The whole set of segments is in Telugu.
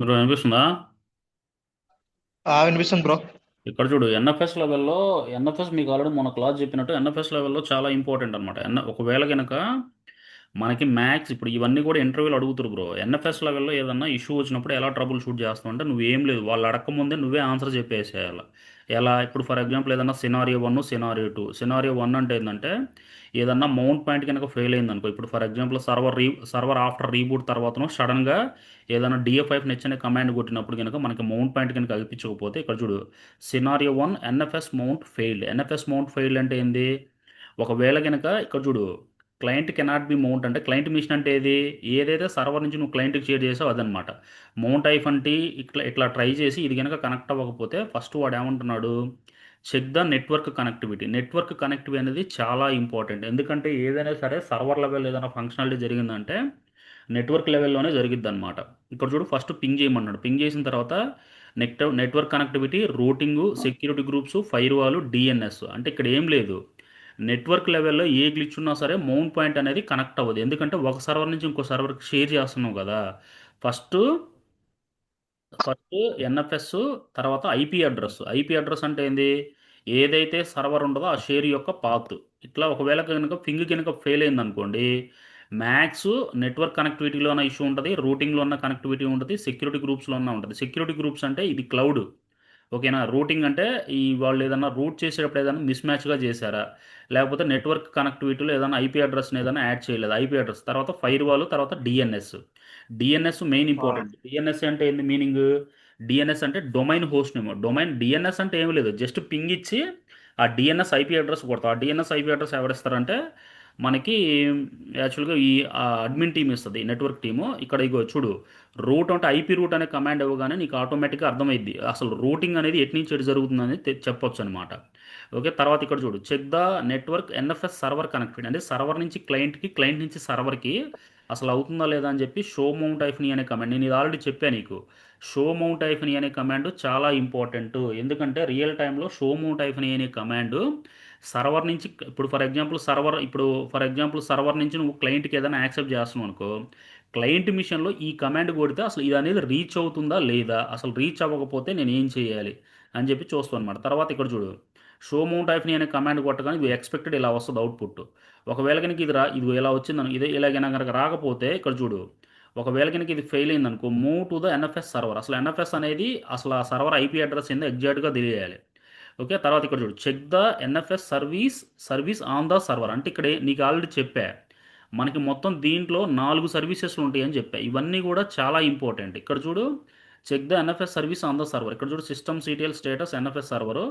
బ్రో వినిపిస్తుందా? వినిపిస్తుంది బ్రో. ఇక్కడ చూడు ఎన్ఎఫ్ఎస్ లెవెల్లో. ఎన్ఎఫ్ఎస్ మీకు ఆల్రెడీ మొన్న క్లాస్ చెప్పినట్టు ఎన్ఎఫ్ఎస్ లెవెల్లో చాలా ఇంపార్టెంట్ అనమాట. ఒకవేళ కనుక మనకి మ్యాథ్స్ ఇప్పుడు ఇవన్నీ కూడా ఇంటర్వ్యూలు అడుగుతారు బ్రో. ఎన్ఎఫ్ఎస్ లెవెల్లో ఏదన్నా ఇష్యూ వచ్చినప్పుడు ఎలా ట్రబుల్ షూట్ చేస్తావు అంటే నువ్వేం లేదు, వాళ్ళు అడగకముందే నువ్వే ఆన్సర్ చెప్పేసేయాలి. ఎలా ఇప్పుడు ఫర్ ఎగ్జాంపుల్ ఏదన్నా scenario one scenario two. Scenario one అంటే ఏంటంటే ఏదన్నా మౌంట్ పాయింట్ కనుక ఫెయిల్ అయింది అనుకో. ఇప్పుడు for example server after reboot తర్వాతను సడన్గా ఏదైనా డిఎఫ్ నెచ్ అనే కమాండ్ కొట్టినప్పుడు కనుక మనకి మౌంట్ పాయింట్ కనుక కనిపించకపోతే ఇక్కడ చూడు, scenario one NFS mount failed. NFS mount failed అంటే ఏంది? ఒకవేళ కనుక ఇక్కడ చూడు, క్లయింట్ కెనాట్ బి మౌంట్ అంటే క్లయింట్ మిషన్ అంటే ఏది? ఏదైతే సర్వర్ నుంచి నువ్వు క్లయింట్కి షేర్ చేసావు అదనమాట. మౌంట్ ఐఫంటి ఇట్లా ఇట్లా ట్రై చేసి ఇది కనుక కనెక్ట్ అవ్వకపోతే ఫస్ట్ వాడు ఏమంటున్నాడు, check the network connectivity. Network connectivity అనేది చాలా ఇంపార్టెంట్. ఎందుకంటే ఏదైనా సరే సర్వర్ లెవెల్ ఏదైనా ఫంక్షనాలిటీ జరిగిందంటే నెట్వర్క్ లెవెల్లోనే జరిగిద్ది అనమాట. ఇక్కడ చూడు, ఫస్ట్ పింగ్ చేయమన్నాడు. పింగ్ చేసిన తర్వాత network connectivity, routing, security groups, firewall, DNS. అంటే ఇక్కడ ఏం లేదు, నెట్వర్క్ లెవెల్లో ఏ గ్లిచ్ ఉన్నా సరే మౌంట్ పాయింట్ అనేది కనెక్ట్ అవ్వదు. ఎందుకంటే ఒక సర్వర్ నుంచి ఇంకో సర్వర్కి షేర్ చేస్తున్నావు కదా. ఫస్ట్ ఫస్ట్ ఎన్ఎఫ్ఎస్, తర్వాత ఐపీ అడ్రస్. ఐపీ అడ్రస్ అంటే ఏంది? ఏదైతే సర్వర్ ఉండదో ఆ షేర్ యొక్క పాత్. ఇట్లా ఒకవేళ కనుక పింగ్ కనుక ఫెయిల్ అయింది అనుకోండి, మ్యాక్స్ నెట్వర్క్ కనెక్టివిటీలో ఉన్న ఇష్యూ ఉంటుంది, రూటింగ్లో ఉన్న కనెక్టివిటీ ఉంటుంది, సెక్యూరిటీ గ్రూప్స్లో ఉన్న ఉంటుంది. సెక్యూరిటీ గ్రూప్స్ అంటే ఇది క్లౌడ్. ఓకేనా? రూటింగ్ అంటే ఈ వాళ్ళు ఏదైనా రూట్ చేసేటప్పుడు ఏదైనా మిస్ మ్యాచ్గా చేశారా, లేకపోతే నెట్వర్క్ కనెక్టివిటీలో ఏదైనా ఐపీ అడ్రస్ని ఏదైనా యాడ్ చేయలేదు. ఐపీ అడ్రస్ తర్వాత ఫైర్ వాల్, తర్వాత DNS. DNS main important. DNS అంటే ఏంది మీనింగ్? డిఎన్ఎస్ అంటే domain host name. Domain DNS అంటే ఏమి లేదు, జస్ట్ పింగ్ ఇచ్చి ఆ డిఎన్ఎస్ ఐపీ అడ్రస్ కొడతాం. ఆ డిఎన్ఎస్ ఐపీ అడ్రస్ ఎవరిస్తారంటే మనకి యాక్చువల్గా ఈ అడ్మిన్ టీమ్ ఇస్తుంది, నెట్వర్క్ టీము. ఇక్కడ ఇగో చూడు, రూట్ అంటే ఐపీ రూట్ అనే కమాండ్ ఇవ్వగానే నీకు ఆటోమేటిక్గా అర్థమైద్ది అసలు రూటింగ్ అనేది ఎటు నుంచి ఎటు జరుగుతుందని చెప్పొచ్చు అనమాట. ఓకే, తర్వాత ఇక్కడ చూడు, check the network NFS server connectivity. అంటే సర్వర్ నుంచి క్లయింట్కి, క్లయింట్ నుంచి సర్వర్కి అసలు అవుతుందా లేదా అని చెప్పి షో మౌంట్ ఐఫ్ని అనే కమాండ్, నేను ఇది ఆల్రెడీ చెప్పాను నీకు. షో మౌంట్ ఐఫ్ని అనే కమాండ్ చాలా ఇంపార్టెంట్. ఎందుకంటే రియల్ టైంలో షో మౌంట్ ఐఫ్ని అనే కమాండ్ సర్వర్ నుంచి ఇప్పుడు ఫర్ ఎగ్జాంపుల్ సర్వర్ నుంచి నువ్వు క్లయింట్కి ఏదైనా యాక్సెప్ట్ చేస్తున్నావు అనుకో. క్లయింట్ మిషన్లో ఈ కమాండ్ కొడితే అసలు ఇది అనేది రీచ్ అవుతుందా లేదా, అసలు రీచ్ అవ్వకపోతే నేను ఏం చేయాలి అని చెప్పి చూస్తాను అనమాట. తర్వాత ఇక్కడ చూడు, షో మౌంట్ ఐఫ్ని అనే కమాండ్ కొట్టగానే ఇది ఎక్స్పెక్టెడ్ ఇలా వస్తుంది అవుట్పుట్. ఒకవేళ కనుక ఇది ఇలా వచ్చిందని ఇదే ఇలాగైనా కనుక రాకపోతే ఇక్కడ చూడు, ఒకవేళ కనుక ఇది ఫెయిల్ అయింది అనుకో, move to the NFS server. అసలు ఎన్ఎఫ్ఎస్ అనేది అసలు ఆ సర్వర్ ఐపీ అడ్రస్ ఏందో ఎగ్జాక్ట్గా తెలియాలి. ఓకే, తర్వాత ఇక్కడ చూడు, check the NFS service on the server. అంటే ఇక్కడ నీకు ఆల్రెడీ చెప్పా, మనకి మొత్తం దీంట్లో 4 సర్వీసెస్లు ఉంటాయని చెప్పా. ఇవన్నీ కూడా చాలా ఇంపార్టెంట్. ఇక్కడ చూడు, check the NFS service on the server. ఇక్కడ చూడు, system CTL status NFS server.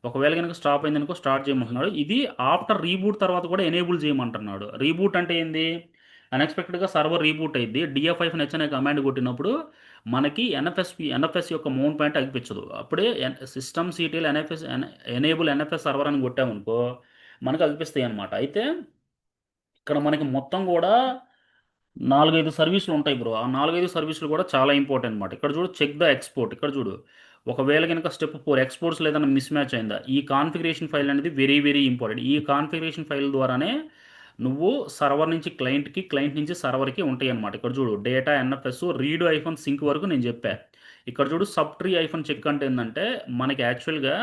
ఒకవేళ కనుక స్టాప్ అయిందనుకో స్టార్ట్ చేయమంటున్నాడు. ఇది ఆఫ్టర్ రీబూట్ తర్వాత కూడా ఎనేబుల్ చేయమంటున్నాడు. రీబూట్ అంటే ఏంది? అన్ఎక్స్పెక్టెడ్గా సర్వర్ రీబూట్ అయింది, డిఎఫ్ హెచ్ అనే కమాండ్ కొట్టినప్పుడు మనకి ఎన్ఎఫ్ఎస్ యొక్క మౌంట్ పాయింట్ అనిపించదు. అప్పుడే system CTL enable NFS server అని కొట్టామనుకో మనకు అనిపిస్తాయి అనమాట. అయితే ఇక్కడ మనకి మొత్తం కూడా 4-5 సర్వీసులు ఉంటాయి బ్రో. ఆ 4-5 సర్వీసులు కూడా చాలా ఇంపార్టెంట్ అనమాట. ఇక్కడ చూడు, చెక్ ద ఎక్స్పోర్ట్. ఇక్కడ చూడు, ఒకవేళ కనుక స్టెప్ 4 ఎక్స్పోర్ట్స్ ఏదైనా మిస్ మ్యాచ్ అయిందా, ఈ కాన్ఫిగరేషన్ ఫైల్ అనేది వెరీ వెరీ ఇంపార్టెంట్. ఈ కాన్ఫిగరేషన్ ఫైల్ ద్వారానే నువ్వు సర్వర్ నుంచి క్లయింట్కి, క్లయింట్ నుంచి సర్వర్కి ఉంటాయి అనమాట. ఇక్కడ చూడు, data NFS read hyphen sync వరకు నేను చెప్పా. ఇక్కడ చూడు, సబ్ ట్రీ ఐఫోన్ చెక్ అంటే ఏంటంటే మనకి యాక్చువల్గా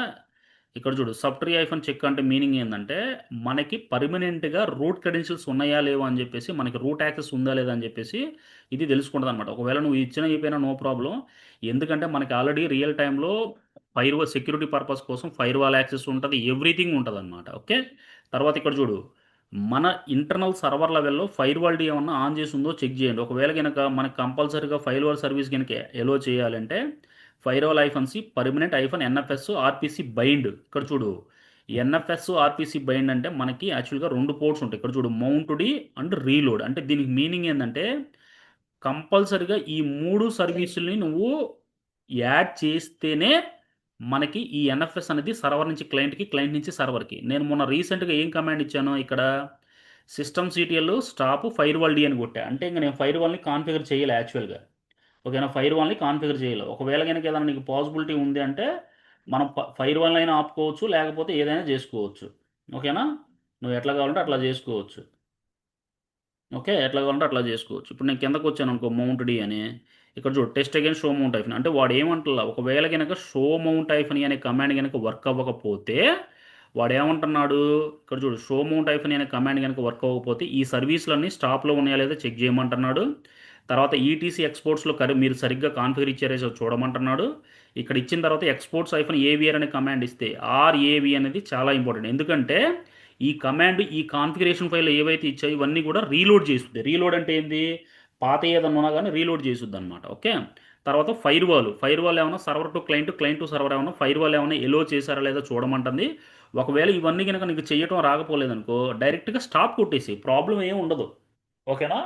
ఇక్కడ చూడు, సబ్ ట్రీ ఐఫోన్ చెక్ అంటే మీనింగ్ ఏంటంటే మనకి పర్మనెంట్గా రూట్ క్రెడెన్షియల్స్ ఉన్నాయా లేవా అని చెప్పేసి, మనకి రూట్ యాక్సెస్ ఉందా లేదా అని చెప్పేసి ఇది తెలుసుకుంటుంది అనమాట. ఒకవేళ నువ్వు ఇచ్చిన అయిపోయినా నో ప్రాబ్లం. ఎందుకంటే మనకి ఆల్రెడీ రియల్ టైంలో సెక్యూరిటీ పర్పస్ కోసం ఫైర్ వాల్ యాక్సెస్ ఉంటుంది, ఎవ్రీథింగ్ ఉంటుంది అనమాట. ఓకే, తర్వాత ఇక్కడ చూడు, మన ఇంటర్నల్ సర్వర్ లెవెల్లో ఫైర్ వాల్ ఏమన్నా ఆన్ చేసి ఉందో చెక్ చేయండి. ఒకవేళ కనుక మనకి కంపల్సరీగా ఫైర్ వాల్ సర్వీస్ కనుక ఎలో చేయాలంటే ఫైర్ వాల్ ఐఫన్సి permanent hyphen NFS RPC bind. ఇక్కడ చూడు, ఎన్ఎఫ్ఎస్ ఆర్పిసి బైండ్ అంటే మనకి యాక్చువల్గా 2 పోర్ట్స్ ఉంటాయి. ఇక్కడ చూడు, మౌంటుడి అండ్ రీలోడ్. అంటే దీనికి మీనింగ్ ఏంటంటే కంపల్సరిగా ఈ 3 సర్వీసుల్ని నువ్వు యాడ్ చేస్తేనే మనకి ఈ ఎన్ఎఫ్ఎస్ అనేది సర్వర్ నుంచి క్లయింట్కి, క్లయింట్ నుంచి సర్వర్కి. నేను మొన్న రీసెంట్గా ఏం కమాండ్ ఇచ్చాను ఇక్కడ, system CTL stop firewall D అని కొట్టా. అంటే ఇంకా నేను ఫైర్ వాల్ని కాన్ఫిగర్ చేయాలి యాక్చువల్గా. ఓకేనా? ఫైర్ వాల్ని కాన్ఫిగర్ చేయాలి. ఒకవేళ కనుక ఏదైనా నీకు పాసిబిలిటీ ఉంది అంటే మనం ఫైర్ వాల్ అయినా ఆపుకోవచ్చు, లేకపోతే ఏదైనా చేసుకోవచ్చు. ఓకేనా? నువ్వు ఎట్లా కావాలంటే అట్లా చేసుకోవచ్చు. ఓకే, ఎట్లా కావాలంటే అట్లా చేసుకోవచ్చు. ఇప్పుడు నేను కిందకు వచ్చాను అనుకో, మౌంట్ డి అని. ఇక్కడ చూడు test again show mount hyphen అంటే వాడు ఏమంటున్నా ఒకవేళ కనుక షో మౌంట్ ఐఫన్ అనే కమాండ్ కనుక వర్క్ అవ్వకపోతే వాడు ఏమంటున్నాడు ఇక్కడ చూడు షో మౌంట్ ఐఫన్ అనే కమాండ్ కనుక వర్క్ అవ్వకపోతే ఈ సర్వీసులన్నీ స్టాప్లో ఉన్నాయా లేదా చెక్ చేయమంటున్నాడు. తర్వాత ఈటీసీ ఎక్స్పోర్ట్స్లో మీరు సరిగ్గా కాన్ఫిగర్ ఇచ్చారేసో చూడమంటున్నాడు. ఇక్కడ ఇచ్చిన తర్వాత ఎక్స్పోర్ట్స్ ఐఫన్ ఏవిఆర్ అనే కమాండ్ ఇస్తే ఆర్ఏవి అనేది చాలా ఇంపార్టెంట్. ఎందుకంటే ఈ కమాండ్ ఈ కాన్ఫిగరేషన్ ఫైల్ ఏవైతే ఇచ్చాయో ఇవన్నీ కూడా రీలోడ్ చేస్తుంది. రీలోడ్ అంటే ఏంది, పాత ఏదన్నా ఉన్నా కానీ రీలోడ్ చేస్తుంది అనమాట. ఓకే. తర్వాత ఫైర్ వాల్ ఏమైనా server to client, client to server ఏమైనా ఫైర్ వాల్ ఏమైనా ఎలో చేశారా లేదా చూడమంటుంది. ఒకవేళ ఇవన్నీ కనుక నీకు చేయటం రాకపోలేదనుకో డైరెక్ట్గా స్టాప్ కొట్టేసి ప్రాబ్లం ఏమి ఉండదు. ఓకేనా.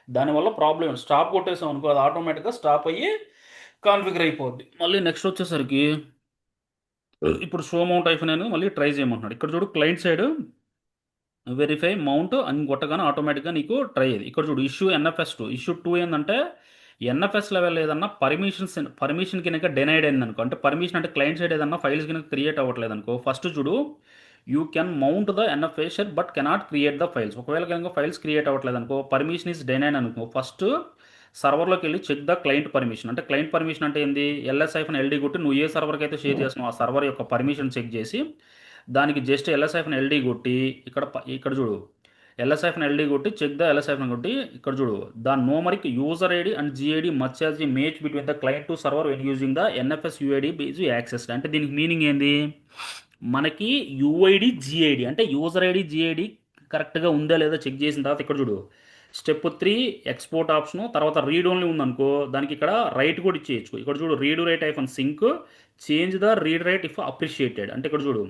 దానివల్ల ప్రాబ్లం స్టాప్ కొట్టేసాం అనుకో అది ఆటోమేటిక్గా స్టాప్ అయ్యి కాన్ఫిగర్ అయిపోద్ది. మళ్ళీ నెక్స్ట్ వచ్చేసరికి ఇప్పుడు షో మౌంట్ ఐఫన్ అని మళ్ళీ ట్రై చేయమంటున్నాడు. ఇక్కడ చూడు క్లయింట్ సైడ్ వెరిఫై మౌంట్ అని కొట్టగానే ఆటోమేటిక్గా నీకు ట్రై అయ్యేది. ఇక్కడ చూడు ఇష్యూ ఎన్ఎఫ్ఎస్ 2 ఇష్యూ 2 ఏంటంటే ఎన్ఎఫ్ఎస్ లెవెల్ ఏదన్నా పర్మిషన్ కనుక డినైడ్ అయింది అనుకో అంటే పర్మిషన్ అంటే క్లయింట్ సైడ్ ఏదన్నా ఫైల్స్ కనుక క్రియేట్ అవ్వట్లేదు అనుకో ఫస్ట్ చూడు you can mount the NFS but cannot create the files. ఒకవేళ కనుక ఫైల్స్ క్రియేట్ అవ్వట్లేదు అనుకో పర్మిషన్ ఈస్ డినైడ్ అనుకో ఫస్ట్ సర్వర్లోకి వెళ్ళి చెక్ ద క్లయింట్ పర్మిషన్. అంటే క్లయింట్ పర్మిషన్ అంటే ఏంది LS-LD కొట్టి నువ్వు ఏ సర్వర్కి అయితే షేర్ చేస్తున్నావు ఆ సర్వర్ యొక్క పర్మిషన్ చెక్ చేసి దానికి జస్ట్ LS-LD కొట్టి ఇక్కడ చూడు LS-LD కొట్టి చెక్ ద LS- కొట్టి ఇక్కడ చూడు the numeric user ID and GID much as the match between the client to server when using the NFS UID base access. అంటే దీనికి మీనింగ్ ఏంది, మనకి యుఐడి జిఐడి అంటే యూజర్ ఐడి జిఐడి కరెక్ట్గా ఉందా లేదా చెక్ చేసిన తర్వాత ఇక్కడ చూడు స్టెప్ 3 ఎక్స్పోర్ట్ ఆప్షను తర్వాత రీడ్ ఓన్లీ ఉందనుకో దానికి ఇక్కడ రైట్ కూడా ఇచ్చేయచ్చు. ఇక్కడ చూడు read write hyphen sync change the read write if appreciated. అంటే ఇక్కడ చూడు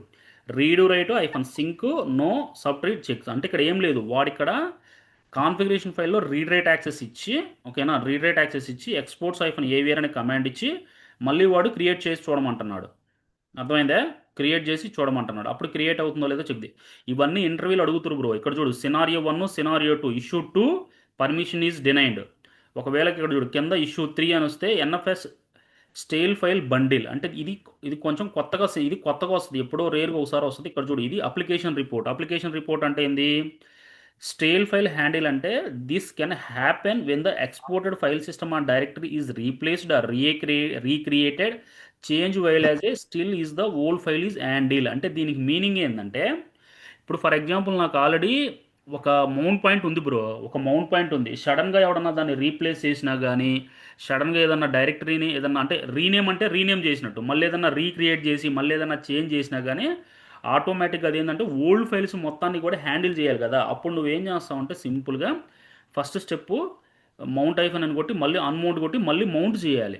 read write hyphen sync no subtree checks. అంటే ఇక్కడ ఏం లేదు వాడు ఇక్కడ కాన్ఫిగరేషన్ ఫైల్లో రీడ్ రైట్ యాక్సెస్ ఇచ్చి ఓకేనా రీడ్ రైట్ యాక్సెస్ ఇచ్చి ఎక్స్పోర్ట్స్ ఐఫన్ ఏవిఆర్ అనే కమాండ్ ఇచ్చి మళ్ళీ వాడు క్రియేట్ చేసి చూడమంటున్నాడు. అర్థమైందా, క్రియేట్ చేసి చూడమంటున్నాడు. అప్పుడు క్రియేట్ అవుతుందో లేదో చెక్ ది. ఇవన్నీ ఇంటర్వ్యూలు అడుగుతురు బ్రో. ఇక్కడ చూడు scenario 1 scenario 2 issue 2 permission is denied. ఒకవేళ ఇక్కడ చూడు కింద ఇష్యూ 3 అని వస్తే ఎన్ఎఫ్ఎస్ స్టేల్ ఫైల్ బండిల్ అంటే ఇది కొంచెం ఇది కొత్తగా వస్తుంది ఎప్పుడో రేర్గా ఒకసారి వస్తుంది. ఇక్కడ చూడు ఇది అప్లికేషన్ రిపోర్ట్ అంటే ఏంది స్టేల్ ఫైల్ హ్యాండిల్ అంటే this can happen when the exported file system on directory is replaced or recreated change while as a still is the old file is handle. అంటే దీనికి మీనింగ్ ఏంటంటే ఇప్పుడు ఫర్ ఎగ్జాంపుల్ నాకు ఆల్రెడీ ఒక మౌంట్ పాయింట్ ఉంది బ్రో, ఒక మౌంట్ పాయింట్ ఉంది. సడన్గా ఎవడన్నా దాన్ని రీప్లేస్ చేసినా కానీ సడన్గా ఏదన్నా డైరెక్టరీని ఏదన్నా అంటే రీనేమ్ చేసినట్టు మళ్ళీ ఏదన్నా రీక్రియేట్ చేసి మళ్ళీ ఏదన్నా చేంజ్ చేసినా కానీ ఆటోమేటిక్గా అది ఏంటంటే ఓల్డ్ ఫైల్స్ మొత్తాన్ని కూడా హ్యాండిల్ చేయాలి కదా. అప్పుడు నువ్వేం చేస్తావు అంటే సింపుల్గా ఫస్ట్ స్టెప్ మౌంట్ ఐఫన్ అని కొట్టి మళ్ళీ అన్మౌంట్ కొట్టి మళ్ళీ మౌంట్ చేయాలి.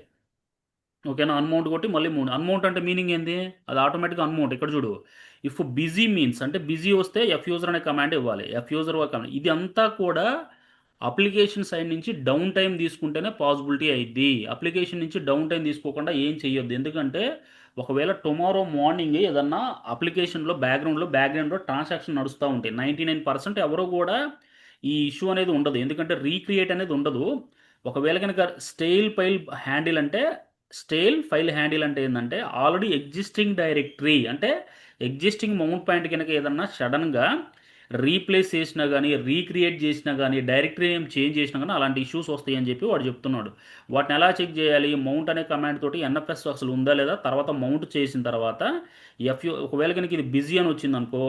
ఓకేనా, అన్మౌంట్ కొట్టి మళ్ళీ మౌంట్. అన్మౌంట్ అంటే మీనింగ్ ఏంది, అది ఆటోమేటిక్గా అన్మౌంట్. ఇక్కడ చూడు ఇఫ్ బిజీ మీన్స్ అంటే బిజీ వస్తే ఎఫ్ యూజర్ అనే కమాండ్ ఇవ్వాలి. ఎఫ్ యూజర్ కమాండ్ ఇది అంతా కూడా అప్లికేషన్ సైడ్ నుంచి డౌన్ టైం తీసుకుంటేనే పాసిబిలిటీ అయింది. అప్లికేషన్ నుంచి డౌన్ టైం తీసుకోకుండా ఏం చేయొద్దు. ఎందుకంటే ఒకవేళ టుమారో మార్నింగ్ ఏదన్నా అప్లికేషన్లో బ్యాక్గ్రౌండ్లో ట్రాన్సాక్షన్ నడుస్తూ ఉంటాయి 99% ఎవరో కూడా ఈ ఇష్యూ అనేది ఉండదు. ఎందుకంటే రీక్రియేట్ అనేది ఉండదు. ఒకవేళ కనుక స్టేల్ ఫైల్ హ్యాండిల్ అంటే ఏంటంటే ఆల్రెడీ ఎగ్జిస్టింగ్ డైరెక్టరీ అంటే ఎగ్జిస్టింగ్ మౌంట్ పాయింట్ కనుక ఏదన్నా సడన్గా రీప్లేస్ చేసినా కానీ రీక్రియేట్ చేసినా కానీ డైరెక్టరీ నేమ్ చేంజ్ చేసినా కానీ అలాంటి ఇష్యూస్ వస్తాయి అని చెప్పి వాడు చెప్తున్నాడు. వాటిని ఎలా చెక్ చేయాలి, మౌంట్ అనే కమాండ్ తోటి ఎన్ఎఫ్ఎస్ అసలు ఉందా లేదా తర్వాత మౌంట్ చేసిన తర్వాత ఒకవేళ కనుక ఇది బిజీ అని వచ్చిందనుకో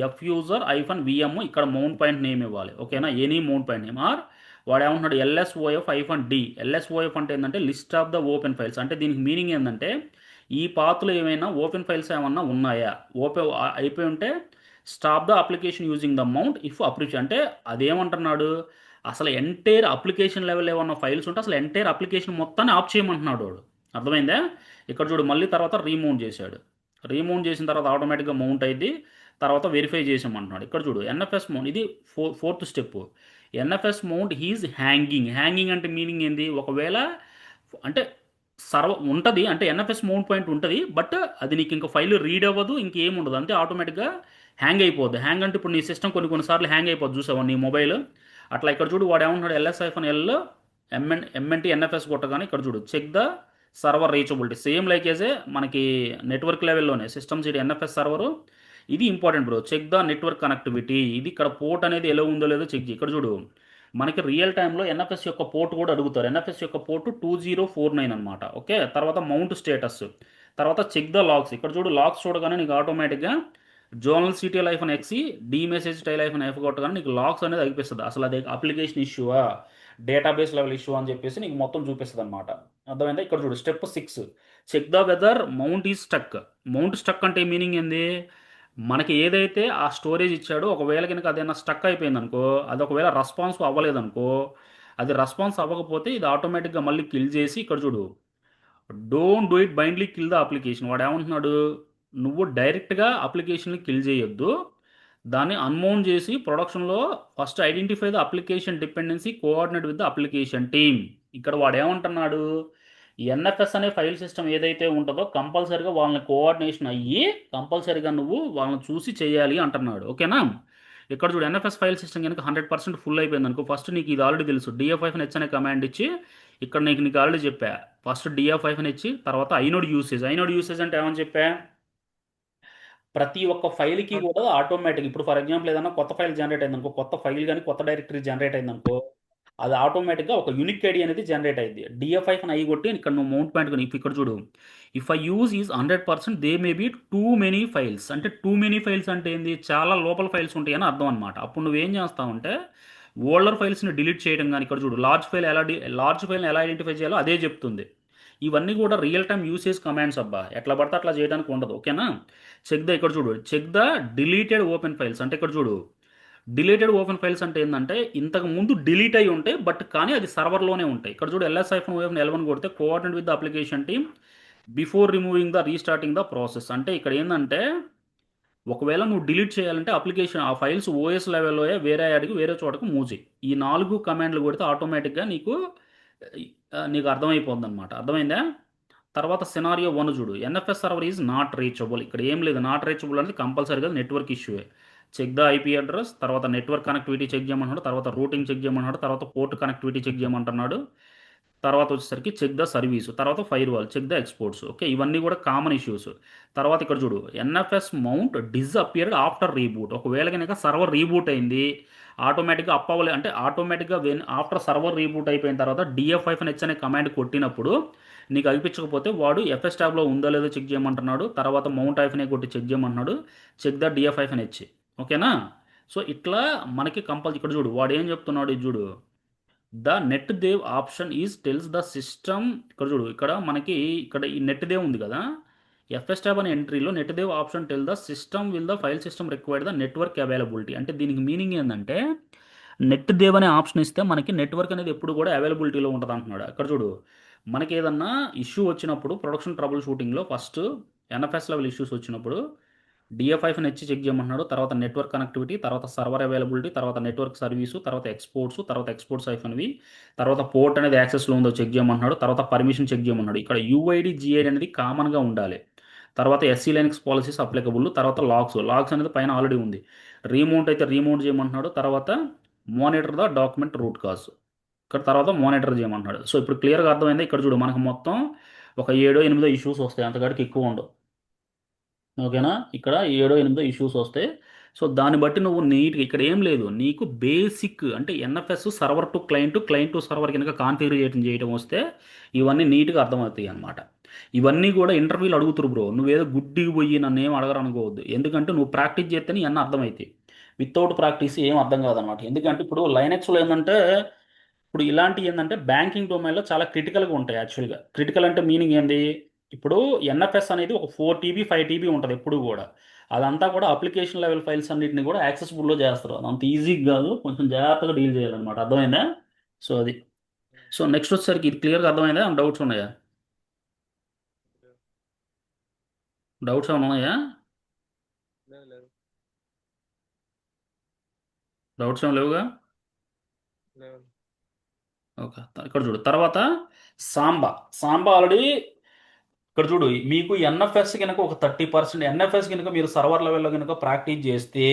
ఎఫ్ యూజర్ ఐఫన్ విఎం ఇక్కడ మౌంట్ పాయింట్ నేమ్ ఇవ్వాలి. ఓకేనా, any mount point name or వాడు ఏమంటున్నాడు LSOF ఐఫన్ డి. LSOF అంటే ఏంటంటే list of the open files. అంటే దీనికి మీనింగ్ ఏంటంటే ఈ పాత్లో ఏమైనా ఓపెన్ ఫైల్స్ ఏమన్నా ఉన్నాయా, ఓపెన్ అయిపోయి ఉంటే stop the application using the mount if appreciate. అంటే అదేమంటున్నాడు అసలు ఎంటైర్ అప్లికేషన్ లెవెల్ ఏమన్నా ఫైల్స్ ఉంటే అసలు ఎంటైర్ అప్లికేషన్ మొత్తాన్ని ఆఫ్ చేయమంటున్నాడు వాడు. అర్థమైందా. ఇక్కడ చూడు మళ్ళీ తర్వాత రీమౌంట్ చేశాడు. రీమౌంట్ చేసిన తర్వాత ఆటోమేటిక్గా మౌంట్ అయింది. తర్వాత వెరిఫై చేసామంటున్నాడు. ఇక్కడ చూడు ఎన్ఎఫ్ఎస్ మౌంట్ ఇది fourth step. NFS mount is hanging అంటే మీనింగ్ ఏంది, ఒకవేళ అంటే ఉంటుంది అంటే ఎన్ఎఫ్ఎస్ మౌంట్ పాయింట్ ఉంటుంది బట్ అది నీకు ఇంకా ఫైల్ రీడ్ అవ్వదు ఇంకేం ఉండదు అంతే ఆటోమేటిక్గా హ్యాంగ్ అయిపోద్ది. హ్యాంగ్ అంటే ఇప్పుడు నీ సిస్టమ్ కొన్నిసార్లు హ్యాంగ్ అయిపోద్ది చూసావా నీ మొబైల్ అట్లా. ఇక్కడ చూడు వాడు ఏమంటున్నాడు LS-L ఎంఎన్టీ ఎన్ఎఫ్ఎస్ కొట్టగానే ఇక్కడ చూడు check the server reachability same like ఏజే మనకి నెట్వర్క్ లెవెల్లోనే సిస్టమ్ సైడ్ ఎన్ఎఫ్ఎస్ సర్వరు. ఇది important bro, check the network connectivity. ఇది ఇక్కడ పోర్ట్ అనేది ఎలా ఉందో లేదో చెక్ చేయి. ఇక్కడ చూడు మనకి రియల్ టైంలో ఎన్ఎఫ్ఎస్ యొక్క పోర్ట్ కూడా అడుగుతారు. ఎన్ఎఫ్ఎస్ యొక్క పోర్ట్ 2049 అనమాట. ఓకే, తర్వాత మౌంట్ స్టేటస్, తర్వాత చెక్ ద లాగ్స్. ఇక్కడ చూడు, లాగ్స్ చూడగానే నీకు ఆటోమేటిక్గా జోనల్ సిటీ లైఫ్ అని ఎక్సి డి మెసేజ్ టై లైఫ్ అని ఎఫ్ కొట్టగానే నీకు లాగ్స్ అనేది అనిపిస్తుంది. అసలు అది అప్లికేషన్ ఇష్యూవా, డేటాబేస్ లెవెల్ ఇష్యూ అని చెప్పేసి నీకు మొత్తం చూపిస్తుంది అనమాట. అర్థమైందా? ఇక్కడ చూడు step 6, check the whether mount is stuck. Mount stuck అంటే మీనింగ్ ఏంది? మనకి ఏదైతే ఆ స్టోరేజ్ ఇచ్చాడో ఒకవేళ కనుక అదైనా స్టక్ అయిపోయింది అనుకో, అది ఒకవేళ రెస్పాన్స్ అవ్వలేదనుకో, అది రెస్పాన్స్ అవ్వకపోతే ఇది ఆటోమేటిక్గా మళ్ళీ కిల్ చేసి, ఇక్కడ చూడు, don't do it blindly kill the application. వాడు ఏమంటున్నాడు, నువ్వు డైరెక్ట్గా అప్లికేషన్ని కిల్ చేయొద్దు, దాన్ని అన్మౌంట్ చేసి ప్రొడక్షన్లో first identify the application dependency coordinate with the application team. ఇక్కడ వాడు ఏమంటున్నాడు, ఎన్ఎఫ్ఎస్ అనే ఫైల్ సిస్టమ్ ఏదైతే ఉంటుందో కంపల్సరీగా వాళ్ళని కోఆర్డినేషన్ అయ్యి కంపల్సరీగా నువ్వు వాళ్ళని చూసి చేయాలి అంటున్నాడు. ఓకేనా? ఇక్కడ చూడు, ఎన్ఎఫ్ఎస్ ఫైల్ సిస్టమ్ కనుక 100% ఫుల్ అయిపోయింది అనుకో, ఫస్ట్ నీకు ఇది ఆల్రెడీ తెలుసు, డిఎఫ్-హెచ్ అనే కమాండ్ ఇచ్చి, ఇక్కడ నీకు ఆల్రెడీ చెప్పా, ఫస్ట్ డిఎఫ్-హెచ్, తర్వాత ఐనోడ్ యూసేజ్. ఐనోడ్ యూసేజ్ అంటే ఏమని చెప్పా, ప్రతి ఒక్క ఫైల్కి కూడా ఆటోమేటిక్, ఇప్పుడు ఫర్ ఎగ్జాంపుల్ ఏదైనా కొత్త ఫైల్ జనరేట్ అయింది అనుకో, కొత్త ఫైల్ కానీ కొత్త డైరెక్టరీ జనరేట్ అయింది అనుకో, అది ఆటోమేటిక్గా ఒక యూనిక్ ఐడి అనేది జనరేట్ అయింది. డిఎఫ్ఐ అని అయి కొట్టి ఇక్కడ నువ్వు మౌంట్ పాయింట్ కొని ఇక్కడ చూడు, if I use is 100% they may be too many files. అంటే టూ మెనీ ఫైల్స్ అంటే ఏంది, చాలా లోపల ఫైల్స్ ఉంటాయి అని అర్థం అనమాట. అప్పుడు నువ్వేం చేస్తావంటే ఓల్డర్ ఫైల్స్ని డిలీట్ చేయడం కానీ, ఇక్కడ చూడు లార్జ్ ఫైల్ని ఎలా ఐడెంటిఫై చేయాలో అదే చెప్తుంది. ఇవన్నీ కూడా రియల్ టైమ్ యూసేజ్ కమాండ్స్ అబ్బా, ఎట్లా పడితే అట్లా చేయడానికి ఉండదు. ఓకేనా? చెక్ ద, ఇక్కడ చూడు, check the deleted open files. అంటే ఇక్కడ చూడు, డిలీటెడ్ ఓపెన్ ఫైల్స్ అంటే ఏంటంటే ఇంతకు ముందు డిలీట్ అయి ఉంటాయి బట్ కానీ అది సర్వర్లోనే ఉంటాయి. ఇక్కడ చూడు, ls-open కొడితే coordinate with the application team before removing the restarting the process. అంటే ఇక్కడ ఏంటంటే ఒకవేళ నువ్వు డిలీట్ చేయాలంటే అప్లికేషన్ ఆ ఫైల్స్ ఓఎస్ లెవెల్లో వేరే యాడికి వేరే చోటకు మూవ్ చేయి. ఈ 4 కమాండ్లు కొడితే ఆటోమేటిక్గా నీకు అర్థమైపోద్ది అనమాట. అర్థమైందా? తర్వాత సినారియో 1 చూడు, NFS server is not reachable. ఇక్కడ ఏం లేదు, నాట్ రీచబుల్ అనేది కంపల్సరీగా నెట్వర్క్ ఇష్యూవే. చెక్ ద ఐపీ అడ్రస్, తర్వాత నెట్వర్క్ కనెక్టివిటీ చెక్ చేయమన్నాడు, తర్వాత రూటింగ్ చెక్ చేయమన్నాడు, తర్వాత పోర్ట్ కనెక్టివిటీ చెక్ చేయమంటున్నాడు, తర్వాత వచ్చేసరికి చెక్ ద సర్వీస్, తర్వాత firewall, check the exports. Okay, ఇవన్నీ కూడా కామన్ ఇష్యూస్. తర్వాత ఇక్కడ చూడు, NFS mount disappeared after reboot. ఒకవేళ కనుక సర్వర్ రీబూట్ అయింది, ఆటోమేటిక్గా అప్ అవ్వలే అంటే ఆటోమేటిక్గా ఆఫ్టర్ సర్వర్ రీబూట్ అయిపోయిన తర్వాత డిఎఫ్-హెచ్ అనే కమాండ్ కొట్టినప్పుడు నీకు అనిపించకపోతే వాడు ఎఫ్ఎస్ ట్యాబ్లో ఉందో లేదో చెక్ చేయమంటున్నాడు, తర్వాత మౌంట్ ఐఫనే కొట్టి చెక్ చేయమంటున్నాడు, చెక్ ద డిఎఫ్-హెచ్. ఓకేనా? సో ఇట్లా మనకి కంపల్సరీ, ఇక్కడ చూడు వాడు ఏం చెప్తున్నాడు, ఇది చూడు, the net dev option is tells the system. ఇక్కడ చూడు, ఇక్కడ మనకి ఇక్కడ ఈ నెట్ దేవ్ ఉంది కదా, ఎఫ్ఎస్ ట్యాబ్ అనే ఎంట్రీలో net dev option tell the system will the file system required the network availability. అంటే దీనికి మీనింగ్ ఏంటంటే నెట్ దేవ్ అనే ఆప్షన్ ఇస్తే మనకి నెట్వర్క్ అనేది ఎప్పుడు కూడా అవైలబిలిటీలో ఉంటుంది అంటున్నాడు. అక్కడ చూడు, మనకి ఏదన్నా ఇష్యూ వచ్చినప్పుడు ప్రొడక్షన్ ట్రబుల్ షూటింగ్లో ఫస్ట్ ఎన్ఎఫ్ఎస్ లెవెల్ ఇష్యూస్ వచ్చినప్పుడు డిఎఫ్-హెచ్ చెక్ చేయమన్నాడు, తర్వాత నెట్వర్క్ కనెక్టివిటీ, తర్వాత సర్వర్ అవైలబిలిటీ, తర్వాత నెట్వర్క్ సర్వీసు, తర్వాత ఎక్స్పోర్ట్స్-వి, తర్వాత పోర్ట్ అనేది యాక్సెస్లో ఉందో చెక్ చేయమన్నాడు, తర్వాత పర్మిషన్ చెక్ చేయమన్నాడు. ఇక్కడ యూఐడి జిఐడి అనేది కామన్గా ఉండాలి, తర్వాత ఎస్సీ లైనక్స్ పాలసీస్ అప్లికబుల్, తర్వాత లాగ్స్ అనేది పైన ఆల్రెడీ ఉంది. రీమౌంట్ అయితే రీమౌంట్ చేయమంటున్నాడు, తర్వాత monitor the document root cause, ఇక్కడ తర్వాత మానిటర్ చేయమంటున్నాడు. సో ఇప్పుడు క్లియర్గా అర్థమైంది. ఇక్కడ చూడు, మనకు మొత్తం ఒక 7-8 ఇష్యూస్ వస్తాయి, అంతకాడికి ఎక్కువ ఉండవు. ఓకేనా? ఇక్కడ 7-8 ఇష్యూస్ వస్తాయి. సో దాన్ని బట్టి నువ్వు నీట్గా, ఇక్కడ ఏం లేదు, నీకు బేసిక్ అంటే NFS server to client, client to server కనుక కాన్ఫిగరేషన్ చేయడం వస్తే ఇవన్నీ నీట్గా అర్థమవుతాయి అనమాట. ఇవన్నీ కూడా ఇంటర్వ్యూలు అడుగుతురు బ్రో, నువ్వేదో గుడ్డికి పోయి నన్ను ఏం అడగరు అనుకోవద్దు, ఎందుకంటే నువ్వు ప్రాక్టీస్ చేస్తేనే ఇవన్నీ అర్థమవుతాయి. వితౌట్ ప్రాక్టీస్ ఏం అర్థం కాదనమాట. ఎందుకంటే ఇప్పుడు లైనక్స్లో ఏంటంటే, ఇప్పుడు ఇలాంటివి ఏంటంటే బ్యాంకింగ్ డొమైన్లో చాలా క్రిటికల్గా ఉంటాయి. యాక్చువల్గా క్రిటికల్ అంటే మీనింగ్ ఏంది, ఇప్పుడు ఎన్ఎఫ్ఎస్ అనేది ఒక 4 TB 5 TB ఉంటుంది ఎప్పుడు కూడా, అదంతా కూడా అప్లికేషన్ లెవెల్ ఫైల్స్ అన్నిటిని కూడా యాక్సెసిబుల్లో చేస్తారు. అది అంత ఈజీ కాదు, కొంచెం జాగ్రత్తగా డీల్ చేయాలన్నమాట. అర్థమైందా? సో అది. సో నెక్స్ట్ వచ్చేసరికి ఇది క్లియర్గా అర్థమైందా, డౌట్స్ ఉన్నాయా? డౌట్స్ ఏమైనా ఉన్నాయా? లేదు లేదు డౌట్స్ ఏమైనా లేవుగా? లేదు. ఓకే, ఇక్కడ చూడు, తర్వాత సాంబా. సాంబా ఆల్రెడీ ఇక్కడ చూడు, మీకు ఎన్ఎఫ్ఎస్ కనుక ఒక 30%, ఎన్ఎఫ్ఎస్ కనుక మీరు సర్వర్ లెవెల్లో కనుక ప్రాక్టీస్ చేస్తే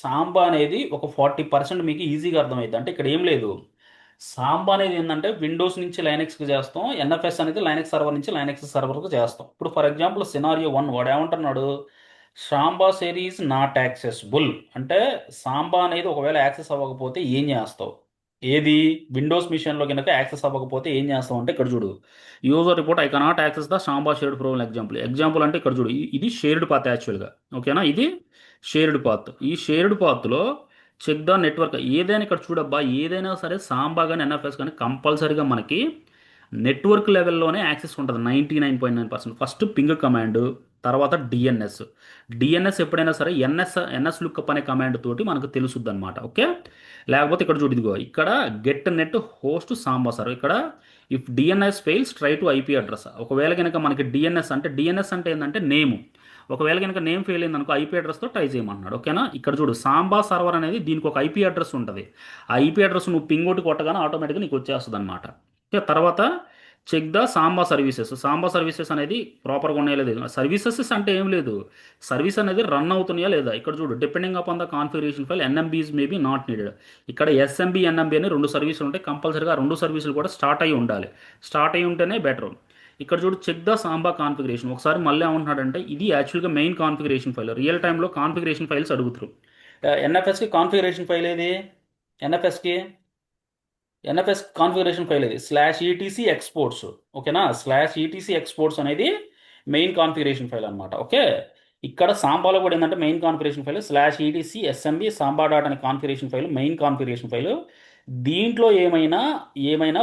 సాంబా అనేది ఒక 40% మీకు ఈజీగా అర్థమైంది. అంటే ఇక్కడ ఏం లేదు, సాంబా అనేది ఏంటంటే విండోస్ నుంచి లైనక్స్కి చేస్తాం, ఎన్ఎఫ్ఎస్ అనేది లైనక్స్ సర్వర్ నుంచి లైనక్స్ సర్వర్కి చేస్తాం. ఇప్పుడు ఫర్ ఎగ్జాంపుల్ సినారియో 1 వాడు ఏమంటున్నాడు, సాంబా సిరీస్ నాట్ యాక్సెసిబుల్. అంటే సాంబా అనేది ఒకవేళ యాక్సెస్ అవ్వకపోతే ఏం చేస్తావు? ఏది విండోస్ మిషన్లో కనుక యాక్సెస్ అవ్వకపోతే ఏం చేస్తాం అంటే ఇక్కడ చూడు, user report I cannot access the Samba shared program example. Example అంటే ఇక్కడ చూడు, ఇది షేర్డ్ పాత్ యాక్చువల్గా. ఓకేనా, ఇది షేర్డ్ పాత్. ఈ షేర్డ్ పాత్లో చెక్ ద నెట్వర్క్ ఏదైనా ఇక్కడ చూడబ్బా, ఏదైనా సరే సాంబా కానీ ఎన్ఎఫ్ఎస్ కానీ కంపల్సరీగా మనకి నెట్వర్క్ లెవెల్లోనే యాక్సెస్ ఉంటుంది 99.9%. ఫస్ట్ పింగ్ కమాండ్, తర్వాత డిఎన్ఎస్. డిఎన్ఎస్ ఎప్పుడైనా సరే ఎన్ఎస్ లుక్అప్ అనే కమాండ్ తోటి మనకు తెలుసుద్ది అనమాట. ఓకే, లేకపోతే ఇక్కడ చూడు, ఇదిగో ఇక్కడ get net host Samba sir. ఇక్కడ if DNS fails try to IP address. ఒకవేళ కనుక మనకి డిఎన్ఎస్ అంటే ఏంటంటే నేమ్. ఒకవేళ కనుక నేమ్ ఫెయిల్ అయింది అనుకో ఐపీ అడ్రస్తో ట్రై చేయమన్నాడు. ఓకేనా, ఇక్కడ చూడు సాంబా సర్వర్ అనేది దీనికి ఒక ఐపీ అడ్రస్ ఉంటుంది. ఆ ఐపీ అడ్రస్ నువ్వు పింగ్ ఒకటి కొట్టగానే ఆటోమేటిక్గా నీకు వచ్చేస్తుంది అనమాట. ఓకే, తర్వాత check the Samba services. Samba services అనేది ప్రాపర్గా ఉన్నాయా లేదు. సర్వీసెస్ అంటే ఏం లేదు, సర్వీస్ అనేది రన్ అవుతున్నాయా లేదా. ఇక్కడ చూడు depending upon the configuration file NMBs maybe not needed. ఇక్కడ ఎస్ఎంబీ ఎన్ఎంబీ అని రెండు సర్వీసులు ఉంటాయి. కంపల్సరీగా ఆ రెండు సర్వీసులు కూడా స్టార్ట్ అయ్యి ఉండాలి. స్టార్ట్ అయ్యి ఉంటేనే బెటర్. ఇక్కడ చూడు చెక్ ద సాంబా కాన్ఫిగరేషన్. ఒకసారి మళ్ళీ ఏమంటున్నాడంటే ఇది యాక్చువల్గా మెయిన్ కాన్ఫిగరేషన్ ఫైల్. రియల్ టైంలో కాన్ఫిగరేషన్ ఫైల్స్ అడుగుతారు. ఎన్ఎఫ్ఎస్కి కాన్ఫిగరేషన్ ఫైల్ ఏది, ఎన్ఎఫ్ఎస్కి ఎన్ఎఫ్ఎస్ కాన్ఫిగరేషన్ ఫైల్ ఇది /etc ఎక్స్పోర్ట్స్. ఓకేనా, /etc ఎక్స్పోర్ట్స్ అనేది మెయిన్ కాన్ఫిగరేషన్ ఫైల్ అనమాట. ఓకే, ఇక్కడ సాంబాలో కూడా ఏంటంటే main configuration file /etc SMB Samba dot అనే configuration file main configuration file. దీంట్లో ఏమైనా ఏమైనా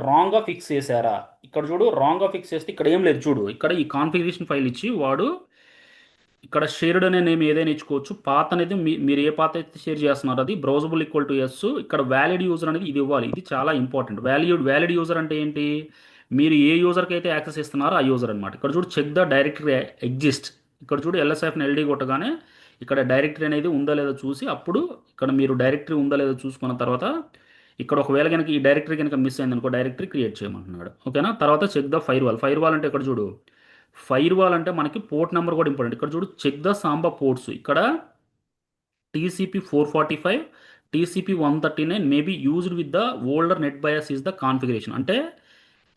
రాంగ్గా ఫిక్స్ చేశారా. ఇక్కడ చూడు రాంగ్గా ఫిక్స్ చేస్తే ఇక్కడ ఏం లేదు. చూడు ఇక్కడ ఈ కాన్ఫిగరేషన్ ఫైల్ ఇచ్చి వాడు ఇక్కడ షేర్డ్ అనే నేమ్ ఏదైనా ఇచ్చుకోవచ్చు. పాత్ అనేది మీరు ఏ పాత్ అయితే షేర్ చేస్తున్నారో అది బ్రౌజబుల్ ఈక్వల్ టు ఎస్. ఇక్కడ వ్యాలిడ్ యూజర్ అనేది ఇది ఇవ్వాలి. ఇది చాలా ఇంపార్టెంట్. వ్యాలిడ్ యూజర్ అంటే ఏంటి, మీరు ఏ యూజర్కి అయితే యాక్సెస్ ఇస్తున్నారో ఆ యూజర్ అనమాట. ఇక్కడ చూడు చెక్ ద డైరెక్టరీ ఎగ్జిస్ట్. ఇక్కడ చూడు ఎల్ఎస్ఎఫ్ని ఎల్డీ కొట్టగానే ఇక్కడ డైరెక్టరీ అనేది ఉందా లేదో చూసి అప్పుడు ఇక్కడ మీరు డైరెక్టరీ ఉందా లేదో చూసుకున్న తర్వాత ఇక్కడ ఒకవేళ కనుక ఈ డైరెక్టరీ కనుక మిస్ అయింది అనుకో డైరెక్టరీ క్రియేట్ చేయమంటున్నాడు. ఓకేనా, తర్వాత check the firewall. Firewall అంటే ఇక్కడ చూడు, ఫైర్ వాల్ అంటే మనకి పోర్ట్ నెంబర్ కూడా ఇంపార్టెంట్. ఇక్కడ చూడు చెక్ ద సాంబా పోర్ట్స్. ఇక్కడ TCP/445 TCP/139 may be used with the older NetBIOS is the configuration. అంటే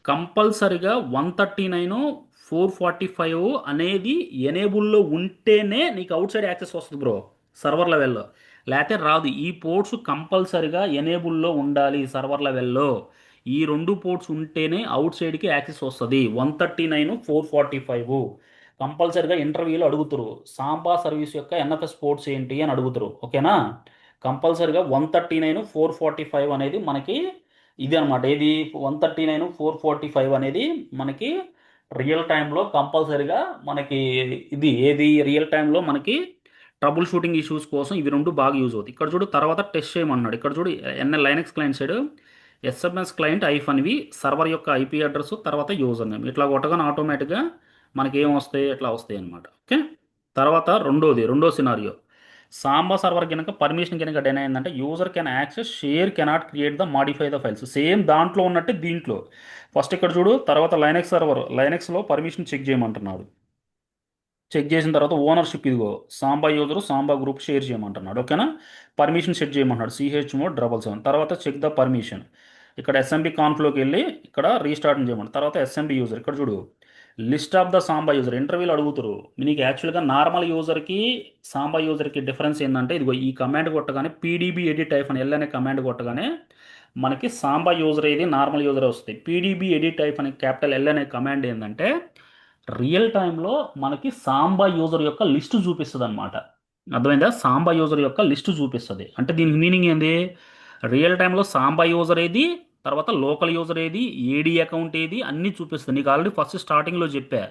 కంపల్సరిగా 139/445 అనేది ఎనేబుల్లో ఉంటేనే నీకు అవుట్ సైడ్ యాక్సెస్ వస్తుంది బ్రో, సర్వర్ లెవెల్లో. లేకపోతే రాదు. ఈ పోర్ట్స్ కంపల్సరిగా ఎనేబుల్లో ఉండాలి సర్వర్ లెవెల్లో. ఈ రెండు పోర్ట్స్ ఉంటేనే అవుట్ సైడ్కి యాక్సెస్ వస్తుంది. 139/445 కంపల్సరిగా ఇంటర్వ్యూలో అడుగుతారు. సాంబా సర్వీస్ యొక్క ఎన్ఎఫ్ఎస్ పోర్ట్స్ ఏంటి అని అడుగుతారు. ఓకేనా, కంపల్సరిగా 139/445 అనేది మనకి ఇది అనమాట. ఏది 139/445 అనేది మనకి రియల్ టైంలో కంపల్సరీగా మనకి ఇది ఏది రియల్ టైంలో మనకి ట్రబుల్ షూటింగ్ ఇష్యూస్ కోసం ఇవి రెండు బాగా యూజ్ అవుతాయి. ఇక్కడ చూడు తర్వాత టెస్ట్ చేయమన్నాడు. ఇక్కడ చూడు Linux client side SMS client ఐఫన్వి సర్వర్ యొక్క ఐపీ అడ్రస్ తర్వాత యూజర్ నేమ్ ఇట్లా కొట్టగానే ఆటోమేటిక్గా మనకి ఏం వస్తాయి ఎట్లా వస్తాయి అనమాట. ఓకే, తర్వాత రెండో సినారియో సాంబా సర్వర్ కనుక పర్మిషన్ కనుక డెన్ అయిందంటే user can access share cannot create the modify the files. Same దాంట్లో ఉన్నట్టే దీంట్లో. ఫస్ట్ ఇక్కడ చూడు తర్వాత లైనక్స్ సర్వర్ లైనక్స్లో పర్మిషన్ చెక్ చేయమంటున్నాడు. చెక్ చేసిన తర్వాత ఓనర్షిప్ ఇదిగో Samba user Samba group share చేయమంటున్నాడు. ఓకేనా, పర్మిషన్ సెట్ చేయమంటున్నాడు CH-mode 777. తర్వాత చెక్ ద పర్మిషన్. ఇక్కడ ఎస్ఎంబి కాన్ఫ్లోకి వెళ్ళి ఇక్కడ రీస్టార్ట్ చేయమంటారు. తర్వాత ఎస్ఎంబి యూజర్ ఇక్కడ చూడు list of the Samba user ఇంటర్వ్యూలు అడుగుతారు. మీకు యాక్చువల్గా నార్మల్ యూజర్కి సాంబా యూజర్కి డిఫరెన్స్ ఏంటంటే ఇదిగో ఈ కమాండ్ కొట్టగానే PDB ఎడిట్ -L అనే కమాండ్ కొట్టగానే మనకి సాంబా యూజర్ ఏది నార్మల్ యూజర్ వస్తుంది. PDB ఎడిట్ అనే L అనే కమాండ్ ఏంటంటే రియల్ టైంలో మనకి సాంబా యూజర్ యొక్క లిస్ట్ చూపిస్తుంది అనమాట. అర్థమైందా, సాంబా యూజర్ యొక్క లిస్ట్ చూపిస్తుంది. అంటే దీనికి మీనింగ్ ఏంది, రియల్ టైంలో సాంబా యూజర్ ఏది తర్వాత లోకల్ యూజర్ ఏది ఏడి అకౌంట్ ఏది అన్నీ చూపిస్తుంది. నీకు ఆల్రెడీ ఫస్ట్ స్టార్టింగ్లో చెప్పా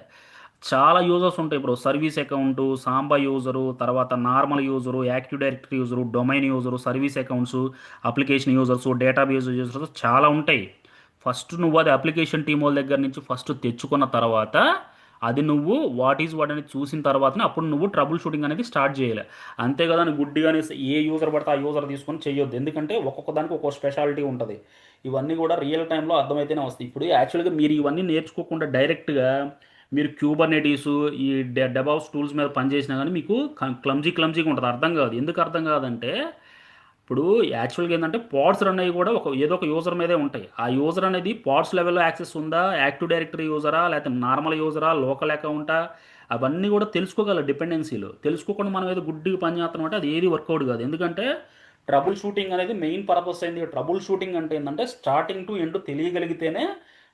చాలా యూజర్స్ ఉంటాయి ఇప్పుడు సర్వీస్ అకౌంట్ సాంబా యూజరు తర్వాత normal user active directory user domain user service accounts application users database users చాలా ఉంటాయి. ఫస్ట్ నువ్వు అది అప్లికేషన్ టీమ్ వాళ్ళ దగ్గర నుంచి ఫస్ట్ తెచ్చుకున్న తర్వాత అది నువ్వు వాట్ అనేది చూసిన తర్వాతనే అప్పుడు నువ్వు ట్రబుల్ షూటింగ్ అనేది స్టార్ట్ చేయాలి. అంతే కదా, నువ్వు గుడ్డిగానే ఏ యూజర్ పడితే ఆ యూజర్ తీసుకొని చేయొద్దు. ఎందుకంటే ఒక్కొక్క దానికి ఒక్కొక్క స్పెషాలిటీ ఉంటుంది. ఇవన్నీ కూడా రియల్ టైంలో అర్థమైతేనే వస్తాయి. ఇప్పుడు యాక్చువల్గా మీరు ఇవన్నీ నేర్చుకోకుండా డైరెక్ట్గా మీరు క్యూబర్నెటీస్ ఈ డెబాప్స్ టూల్స్ మీద పనిచేసినా కానీ మీకు క్లమ్జీగా ఉంటుంది, అర్థం కాదు. ఎందుకు అర్థం కాదంటే ఇప్పుడు యాక్చువల్గా ఏంటంటే పాడ్స్ రన్ అయ్యి కూడా ఏదో ఒక యూజర్ మీదే ఉంటాయి. ఆ యూజర్ అనేది పాడ్స్ లెవెల్లో యాక్సెస్ ఉందా యాక్టివ్ డైరెక్టరీ యూజరా లేకపోతే నార్మల్ యూజరా లోకల్ అకౌంటా అవన్నీ కూడా తెలుసుకోగల డిపెండెన్సీలు. తెలుసుకోకుండా మనం ఏదో గుడ్డిగా పని చేస్తామంటే అది ఏది వర్కౌట్ కాదు. ఎందుకంటే ట్రబుల్ షూటింగ్ అనేది మెయిన్ పర్పస్ అయింది. ట్రబుల్ షూటింగ్ అంటే ఏంటంటే స్టార్టింగ్ టు ఎండ్ తెలియగలిగితేనే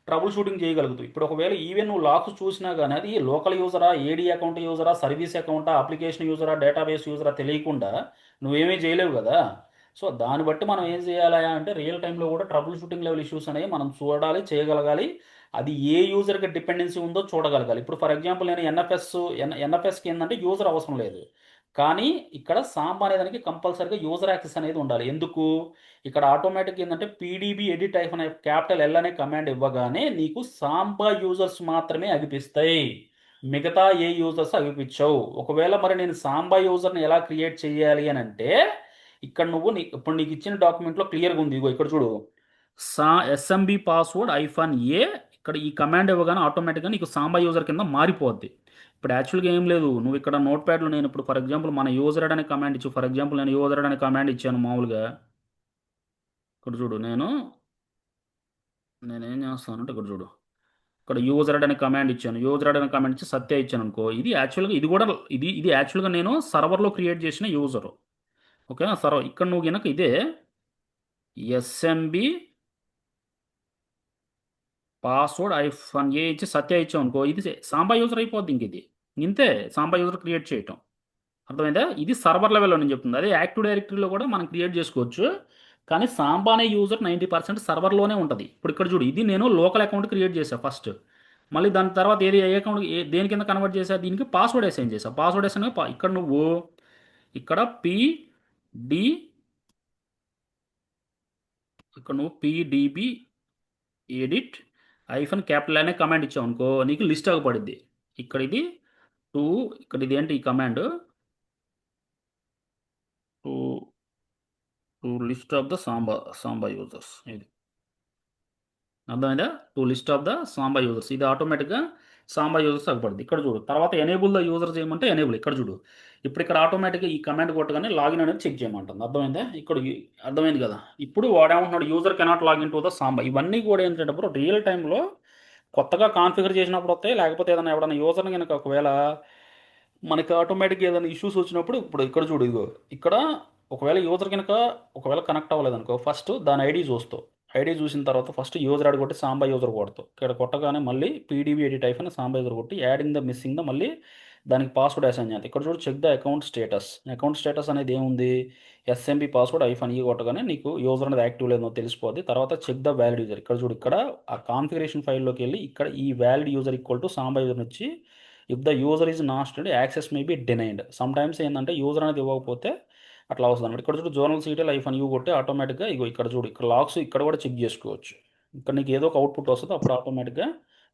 ట్రబుల్ షూటింగ్ చేయగలుగుతావు. ఇప్పుడు ఒకవేళ ఈవెన్ నువ్వు లాక్స్ చూసినా కానీ అది లోకల్ యూజరా, ఏడీ అకౌంట్ యూజరా, సర్వీస్ అకౌంటా, అప్లికేషన్ యూజరా, డేటాబేస్ యూజరా తెలియకుండా నువ్వేమీ చేయలేవు కదా. సో దాన్ని బట్టి మనం ఏం చేయాలి అంటే రియల్ టైంలో కూడా ట్రబుల్ షూటింగ్ లెవెల్ ఇష్యూస్ అనేవి మనం చూడాలి, చేయగలగాలి. అది ఏ యూజర్కి డిపెండెన్సీ ఉందో చూడగలగాలి. ఇప్పుడు ఫర్ ఎగ్జాంపుల్ నేను ఎన్ఎఫ్ఎస్కి ఏంటంటే యూజర్ అవసరం లేదు. కానీ ఇక్కడ సాంబా అనే దానికి కంపల్సరీగా యూజర్ యాక్సెస్ అనేది ఉండాలి. ఎందుకు? ఇక్కడ ఆటోమేటిక్ ఏంటంటే పీడీబీ ఎడిట్ అనే క్యాపిటల్ ఎల్ అనే కమాండ్ ఇవ్వగానే నీకు సాంబా యూజర్స్ మాత్రమే అగిపిస్తాయి, మిగతా ఏ యూజర్స్ అగిపించవు. ఒకవేళ మరి నేను సాంబా యూజర్ని ఎలా క్రియేట్ చేయాలి అని అంటే ఇక్కడ నువ్వు ఇప్పుడు నీకు ఇచ్చిన డాక్యుమెంట్లో క్లియర్గా ఉంది. ఇగో ఇక్కడ చూడు, ఎస్ఎంబి పాస్వర్డ్ ఐఫాన్ ఏ, ఇక్కడ ఈ కమాండ్ ఇవ్వగానే ఆటోమేటిక్గా నీకు సాంబా యూజర్ కింద మారిపోద్ది. ఇప్పుడు యాక్చువల్గా ఏం లేదు, నువ్వు ఇక్కడ నోట్ ప్యాడ్లో నేను ఇప్పుడు ఫర్ ఎగ్జాంపుల్ మన యూజర్ అనే కమాండ్ ఇచ్చు, ఫర్ ఎగ్జాంపుల్ నేను యూజర్ అనే కమాండ్ ఇచ్చాను మామూలుగా. ఇక్కడ చూడు, నేనేం చేస్తానంటే ఇక్కడ చూడు, ఇక్కడ యూజర్ అనే కమాండ్ ఇచ్చాను, యూజర్ అనే కమాండ్ ఇచ్చి సత్య ఇచ్చాను అనుకో. ఇది యాక్చువల్గా ఇది కూడా ఇది యాక్చువల్గా నేను సర్వర్లో క్రియేట్ చేసిన యూజర్. ఓకేనా సర్వర్. ఇక్కడ నువ్వు కనుక ఇదే ఎస్ఎంబి పాస్వర్డ్ ఐఫోన్ ఏ ఇచ్చి సత్య ఇచ్చాం అనుకో, ఇది సాంబా యూజర్ అయిపోద్ది. ఇంక ఇది ఇంతే సాంబా యూజర్ క్రియేట్ చేయటం. అర్థమైందా? ఇది సర్వర్ లెవెల్లో నేను చెప్తుంది. అదే యాక్టివ్ డైరెక్టరీలో కూడా మనం క్రియేట్ చేసుకోవచ్చు. కానీ సాంబా అనే యూజర్ 90% సర్వర్లోనే ఉంటుంది. ఇప్పుడు ఇక్కడ చూడు, ఇది నేను లోకల్ అకౌంట్ క్రియేట్ చేశాను ఫస్ట్. మళ్ళీ దాని తర్వాత ఏది ఏ అకౌంట్ దేని కింద కన్వర్ట్ చేసా, దీనికి పాస్వర్డ్ అసైన్ చేసా. పాస్వర్డ్ అసైన్ ఇక్కడ నువ్వు ఇక్కడ పిడి ఇక్కడ నువ్వు పిడిబి ఎడిట్ ఐఫన్ క్యాపిటల్ అనే కమాండ్ ఇచ్చావు అనుకో, నీకు లిస్ట్ అవ్వబడిద్ది. ఇక్కడ ఇది టూ, ఇక్కడ ఇది ఏంటి ఈ command two to list of the Samba users. ఇది అర్థమైందా? To list of the Samba users, ఇది ఆటోమేటిక్గా సాంబా యూజర్స్ అవ్వబడుతుంది. ఇక్కడ చూడు, తర్వాత ఎనేబుల్ ద యూజర్స్ చేయమంటే ఎనేబుల్. ఇక్కడ చూడు, ఇప్పుడు ఇక్కడ ఆటోమేటిక్గా ఈ కమాండ్ కొట్టగానే లాగిన్ అనేది చెక్ చేయమంటుంది. అర్థమైందా? ఇక్కడ అర్థమైంది కదా. ఇప్పుడు వాడేమంటున్నాడు, user cannot login to the Samba. ఇవన్నీ కూడా ఏంటంటే బ్రో రియల్ టైంలో కొత్తగా కాన్ఫిగర్ చేసినప్పుడు వస్తాయి, లేకపోతే ఏదైనా ఎవడన్నా యూజర్ని కనుక ఒకవేళ మనకి ఆటోమేటిక్గా ఏదైనా ఇష్యూస్ వచ్చినప్పుడు, ఇప్పుడు ఇక్కడ చూడు, ఇదిగో ఇక్కడ ఒకవేళ యూజర్ కనుక ఒకవేళ కనెక్ట్ అవ్వలేదు అనుకో, ఫస్ట్ దాని ఐడి చూస్తావు. ఐడి చూసిన తర్వాత ఫస్ట్ యూజర్ ఐడి కొట్టి సాంబా యూజర్ కొడతావు. ఇక్కడ కొట్టగానే మళ్ళీ పీడీబీ ఎడిట్ అయిపోయిన సాంబా యూజర్ కొట్టి యాడింగ్ ద మిస్సింగ్ ద మళ్ళీ దానికి పాస్వర్డ్ అసైన్ చేయాలి. ఇక్కడ చూడు, check the account status. Account status అనేది ఏముంది, ఎస్ఎంబి పాస్వర్డ్ ఐఫోన్ ఈ కొట్టగానే నీకు యూజర్ అనేది యాక్టివ్ లేదో తెలిసిపోద్ది. తర్వాత చెక్ ద వ్యాలిడ్ యూజర్. ఇక్కడ చూడు, ఇక్కడ ఆ కాన్ఫిగరేషన్ ఫైల్లోకి వెళ్ళి ఇక్కడ ఈ valid user equal to Samba user వచ్చి if the user is not access may be denied. Some times ఏంటంటే యూజర్ అనేది ఇవ్వకపోతే అట్లా వస్తుంది అనమాట. ఇక్కడ చూడు, జోనల్ సీటీ లైఫ్ అని కొట్టి ఆటోమేటిక్గా ఇగో ఇక్కడ చూడు, ఇక్కడ లాక్స్ ఇక్కడ కూడా చెక్ చేసుకోవచ్చు. ఇక్కడ నీకు ఏదో ఒక అవుట్పుట్ వస్తుంది, అప్పుడు ఆటోమేటిక్గా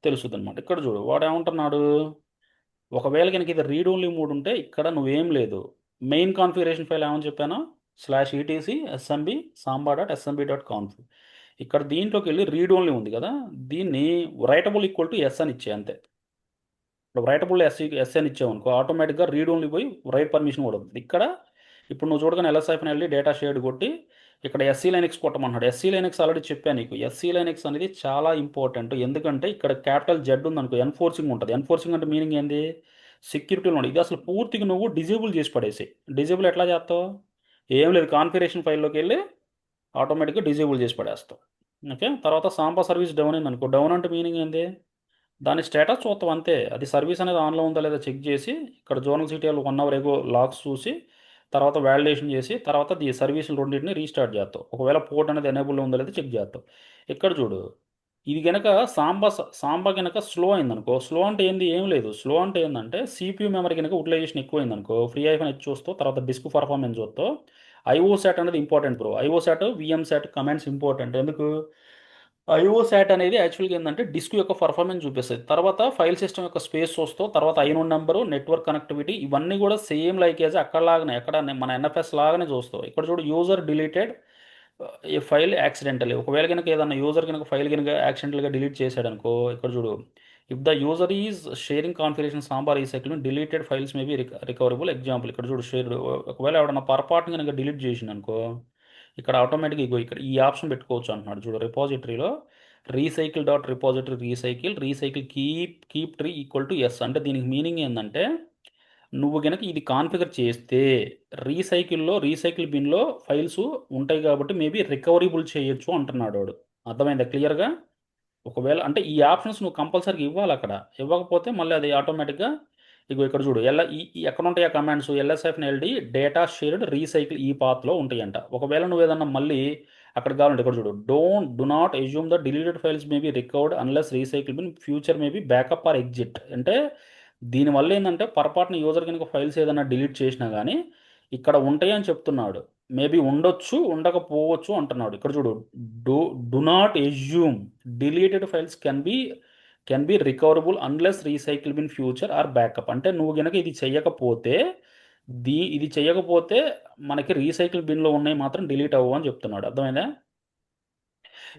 తెలుస్తుంది అనమాట. ఇక్కడ చూడు, వాడు ఏమంటున్నాడు, ఒకవేళ కనుక ఇది రీడ్ ఓన్లీ మోడ్ ఉంటే ఇక్కడ నువ్వేం లేదు, మెయిన్ కాన్ఫిగరేషన్ ఫైల్ ఏమని చెప్పాను, /etc smb samba.smb.conf. ఇక్కడ దీంట్లోకి వెళ్ళి రీడ్ ఓన్లీ ఉంది కదా, దీన్ని రైటబుల్ ఈక్వల్ టు ఎస్ అని ఇచ్చే అంతే. ఇప్పుడు రైటబుల్ ఎస్ అని ఇచ్చావు అనుకో, ఆటోమేటిక్గా రీడ్ ఓన్లీ పోయి రైట్ పర్మిషన్ కూడా ఉంటుంది. ఇక్కడ ఇప్పుడు నువ్వు చూడగానే ఎల్ఎస్ఐఫ్ని వెళ్ళి డేటా షేడ్ కొట్టి ఇక్కడ ఎస్సీ లైనెక్స్ కొట్టమన్నాడు. ఎస్సీ లైనెక్స్ ఆల్రెడీ చెప్పాను నీకు. ఎస్సీ లైనెక్స్ అనేది చాలా ఇంపార్టెంట్. ఎందుకంటే ఇక్కడ క్యాపిటల్ జెడ్ ఉంది అనుకో, ఎన్ఫోర్సింగ్ ఉంటుంది. ఎన్ఫోర్సింగ్ అంటే మీనింగ్ ఏంది, సెక్యూరిటీలో ఉంది. ఇది అసలు పూర్తిగా నువ్వు డిజేబుల్ చేసి పడేసి. డిజేబుల్ ఎట్లా చేస్తావు, ఏం లేదు, కాన్ఫిగరేషన్ ఫైల్లోకి వెళ్ళి ఆటోమేటిక్గా డిజేబుల్ చేసి పడేస్తావు. ఓకే. తర్వాత సాంబా సర్వీస్ డౌన్ అయింది అనుకో, డౌన్ అంటే మీనింగ్ ఏంది, దాని స్టేటస్ చూస్తాం అంతే. అది సర్వీస్ అనేది ఆన్లో ఉందా లేదా చెక్ చేసి, ఇక్కడ జోనల్ సిటీలో 1 అవర్ ఎగో లాగ్స్ చూసి, తర్వాత వ్యాలిడేషన్ చేసి, తర్వాత ఈ సర్వీసులు రెండింటిని రీస్టార్ట్ చేస్తావు. ఒకవేళ పోర్ట్ అనేది ఎనేబుల్ ఉందా లేదా చెక్ చేస్తావు. ఇక్కడ చూడు, ఇది కనుక సాంబా కనుక స్లో అయిందనుకో, స్లో అంటే ఏంది, ఏం లేదు, స్లో అంటే ఏంటంటే సిపియూ మెమరీ కనుక యూటిలైజేషన్ ఎక్కువైందనుకో, ఫ్రీ ఐఫోన్ హెచ్ చూస్తావు, తర్వాత డిస్క్ పర్ఫార్మెన్స్ చూస్తావు. ఐఓ శాట్ అనేది important bro. IO stat, VM stat commands important. ఎందుకు, ఐఓ శాట్ అనేది యాక్చువల్గా ఏంటంటే డిస్క్ యొక్క పర్ఫార్మెన్స్ చూపిస్తుంది. తర్వాత ఫైల్ సిస్టమ్ యొక్క స్పేస్ చూస్తావు, తర్వాత ఐనోడ్ నెంబరు, నెట్వర్క్ కనెక్టివిటీ, ఇవన్నీ కూడా సేమ్ లైక్ యాజ్ అక్కడలాగానే, ఎక్కడ మన ఎన్ఎఫ్ఎస్ లాగానే చూస్తావు. ఇక్కడ చూడు, యూజర్ డిలీటెడ్ ఈ ఫైల్ యాక్సిడెంటల్. ఒకవేళ కనుక ఏదన్నా యూజర్ కనుక ఫైల్ కనుక యాక్సిడెంటల్గా డిలీట్ చేశాడు అనుకో, ఇక్కడ చూడు, if the user is sharing configuration sambar recycle deleted files may B recoverable. Example ఇక్కడ చూడు, షేర్ ఒకవేళ ఎవడన్నా పొరపాటున కనుక డిలీట్ చేసింది అనుకో, ఇక్కడ ఆటోమేటిక్గా ఇగో ఇక్కడ ఈ ఆప్షన్ పెట్టుకోవచ్చు అంటున్నాడు చూడు, రిపాజిటరీలో recycle repository recycle keep tree equal to yes. అంటే దీనికి మీనింగ్ ఏంటంటే నువ్వు గనక ఇది కాన్ఫిగర్ చేస్తే రీసైకిల్ బిన్లో ఫైల్స్ ఉంటాయి కాబట్టి మేబీ రికవరబుల్ చేయొచ్చు అంటున్నాడు వాడు. అర్థమైందా క్లియర్గా? ఒకవేళ అంటే ఈ ఆప్షన్స్ నువ్వు కంపల్సరీగా ఇవ్వాలి అక్కడ. ఇవ్వకపోతే మళ్ళీ అది ఆటోమేటిక్గా ఇగో ఇక్కడ చూడు ఎక్కడ ఉంటాయి ఆ కమాండ్స్ ఎల్ఎస్ఎఫ్ఎన్ఎల్డి డేటా షేర్డ్ రీసైకిల్ ఈ పాత్లో ఉంటాయంట. ఒకవేళ నువ్వు ఏదన్నా మళ్ళీ అక్కడ కావాలంటే ఇక్కడ చూడు do not assume the deleted files may be recovered unless recycle bin future may be backup or exit. అంటే దీనివల్ల ఏంటంటే పొరపాటున యూజర్ కనుక ఫైల్స్ ఏదైనా డిలీట్ చేసినా కానీ ఇక్కడ ఉంటాయి అని చెప్తున్నాడు. మేబీ ఉండొచ్చు ఉండకపోవచ్చు అంటున్నాడు. ఇక్కడ చూడు do do not assume deleted files can be recoverable unless recycle bin future or backup. అంటే నువ్వు గనక ఇది చెయ్యకపోతే మనకి రీసైకిల్ బిన్లో ఉన్నాయి మాత్రం డిలీట్ అవ్వవు అని చెప్తున్నాడు. అర్థమైందా?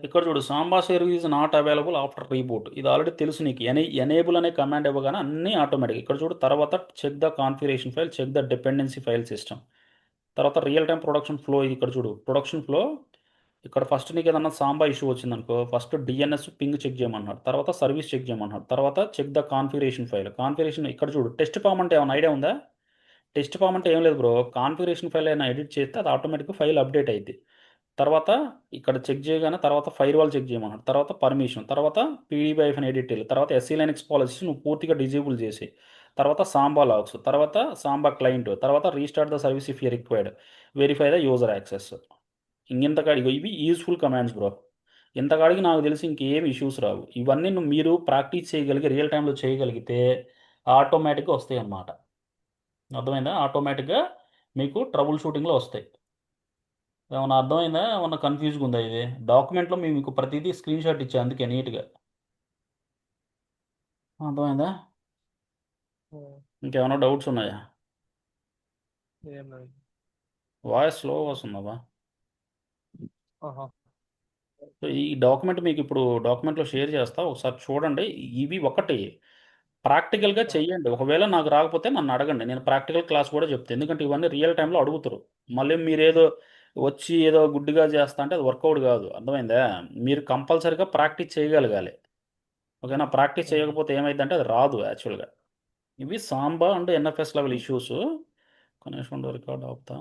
ఇక్కడ చూడు Samba service is not available after reboot. ఇది ఆల్రెడీ తెలుసు నీకు. ఎనేబుల్ అనే కమాండ్ ఇవ్వగానే అన్నీ ఆటోమేటిక్. ఇక్కడ చూడు తర్వాత check the configuration file, check the dependency file system, తర్వాత రియల్ టైం ప్రొడక్షన్ ఫ్లో. ఇది ఇక్కడ చూడు ప్రొడక్షన్ ఫ్లో. ఇక్కడ ఫస్ట్ నీకు ఏదన్నా సాంబా ఇష్యూ వచ్చిందనుకో ఫస్ట్ డిఎన్ఎస్ పింగ్ చెక్ చేయమన్నాడు, తర్వాత సర్వీస్ చెక్ చేయమన్నాడు, తర్వాత check the configuration file. Configuration ఇక్కడ చూడు టెస్ట్ ఫామ్ అంటే ఏమైనా ఐడియా ఉందా? టెస్ట్ ఫామ్ అంటే ఏం లేదు బ్రో, కాన్ఫిగరేషన్ ఫైల్ అయినా ఎడిట్ చేస్తే అది ఆటోమేటిక్గా ఫైల్ అప్డేట్ అయింది. తర్వాత ఇక్కడ చెక్ చేయగానే తర్వాత ఫైర్ వాల్ చెక్ చేయమన్నాడు, తర్వాత పర్మిషన్, తర్వాత పీడీబైఫ్ అని ఎడిట్ తర్వాత ఎస్సీ లైనక్స్ పాలసీస్ నువ్వు పూర్తిగా డిజేబుల్ చేసి, తర్వాత సాంబా లాగ్స్, తర్వాత సాంబా క్లయింట్, తర్వాత restart the service if you required, verify the user access. ఇంకెంతకాడికి ఇవి యూస్ఫుల్ కమాండ్స్ బ్రో. ఇంతకాడికి నాకు తెలిసి ఇంకేం ఇష్యూస్ రావు. ఇవన్నీ మీరు ప్రాక్టీస్ చేయగలిగి రియల్ టైంలో చేయగలిగితే ఆటోమేటిక్గా వస్తాయి అన్నమాట. అర్థమైందా? ఆటోమేటిక్గా మీకు ట్రబుల్ షూటింగ్లో వస్తాయి. ఏమన్నా అర్థమైందా? ఏమన్నా కన్ఫ్యూజ్గా ఉందా? ఇది డాక్యుమెంట్లో మేము మీకు ప్రతిదీ స్క్రీన్ షాట్ ఇచ్చా అందుకే నీట్గా. అర్థమైందా? ఇంకేమైనా డౌట్స్ ఉన్నాయా? ఏం లేదు. వాయిస్ స్లో వస్తుందా? ఆహా. సో ఈ డాక్యుమెంట్ మీకు ఇప్పుడు డాక్యుమెంట్లో షేర్ చేస్తా, ఒకసారి చూడండి. ఇవి ఒకటి ప్రాక్టికల్గా చెయ్యండి. ఒకవేళ నాకు రాకపోతే నన్ను అడగండి, నేను ప్రాక్టికల్ క్లాస్ కూడా చెప్తాను. ఎందుకంటే ఇవన్నీ రియల్ టైంలో అడుగుతారు. మళ్ళీ మీరేదో వచ్చి ఏదో గుడ్డిగా చేస్తా అంటే అది వర్కౌట్ కాదు. అర్థమైందా? మీరు కంపల్సరీగా ప్రాక్టీస్ చేయగలగాలి. ఓకేనా? ప్రాక్టీస్ చేయకపోతే ఏమైందంటే అది రాదు యాక్చువల్గా. ఇవి Samba and NFS level issues. కనీసం రికార్డ్ ఆపుతా.